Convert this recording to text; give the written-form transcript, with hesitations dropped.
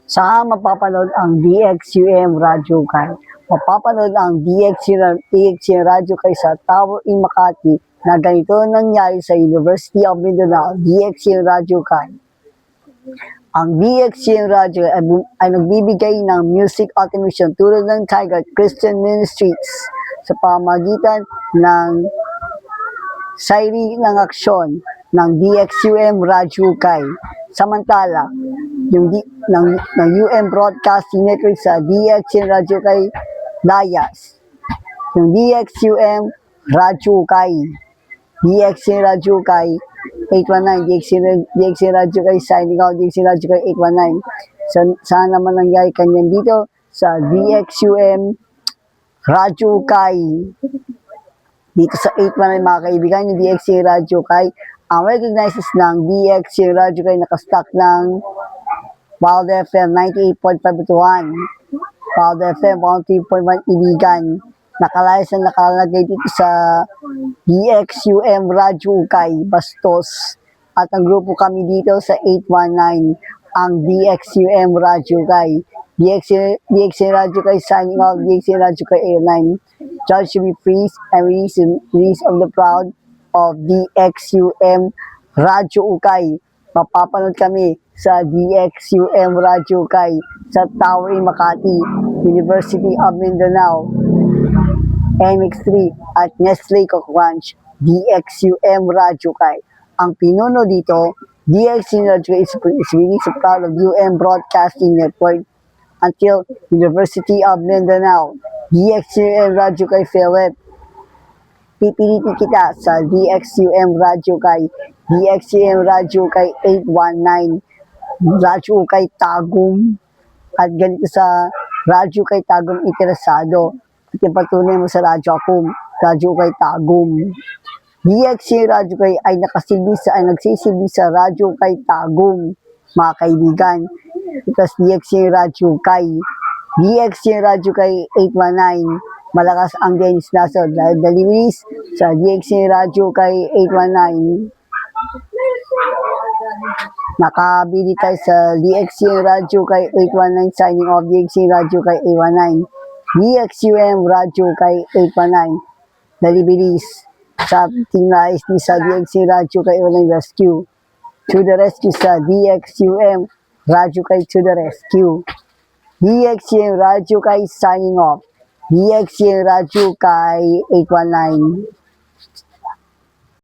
Saan mapapanood ang DXUM Radyo Kay? Mapapanood ang DXUM Radyo Kay sa Tower in Makati na ganito nangyari sa University of Mindanao, DXUM Radyo Kay. Ang DXUM Radyo ay nagbibigay ng music automation tulad ng Tiger Christian Ministries sa pamamagitan ng sayri ng aksyon ng DXUM Radyo Kay. Samantala, yung ng UM Broadcasting Network sa DXUM Radyo Kay Layas. Yung DXUM Radyo Kay. DXUM Radyo Kay 819. DXUM Radyo Kay signing out. DXUM Radyo Kay 819. Saan naman nangyari kanyan dito? Sa DXUM Radyo Kay. Dito sa 819 mga kaibigan, yung DXUM Radyo Kay ang recognizes ng DXUM Radyo Kay nakastock ng Wild FM 98.5 Wild FM 103.1 Iligan. Nakalayas na nakalagay dito sa DXUM Radyo Kay Bastos. At ang grupo kami dito sa 819, ang DXUM Radyo Kay. DXUM Radyo Kay signing out. DXUM Radyo Kay 89. Judge to be praised and release of the proud of DXUM Radyo Kay. Mapapanood kami sa DXUM Radyo Kay sa Tower in Makati, University of Mindanao, MX3 at Nestle Coco Ranch, DXUM Radyo Kay. Ang pinuno dito, DXUM Radyo Kay is really so proud of UM Broadcasting Network until University of Mindanao, DXUM Radyo Kay Philip. Pipilitin kita sa DXUM Radyo Kay, DXUM Radyo Kay 819, Radyo Kay Tagum, at ganito sa Radyo Kay Tagum interesado. At ipatunay mo sa Radyo Akum, Radyo Kay Tagum. DXUM Radyo Kay ay nagsisilbi sa Radyo Kay Tagum, mga kaibigan. Because DXUM Radyo Kay, DXUM Radyo Kay 819, malakas ang Dennis Naso dahil deliveries sa DXUM Radyo Kay 819. Nakabili tayo sa DXUM Radyo Kay 819 signing off. DXUM Radyo Kay 819. DXUM Radyo Kay 819. Deliveries sa team na ISD sa DXUM Radyo Kay 819 Rescue. To the rescue sa DXUM Radyo Kay to the rescue. DXUM Radyo Kay signing off. DXUM Radyo Kay 819.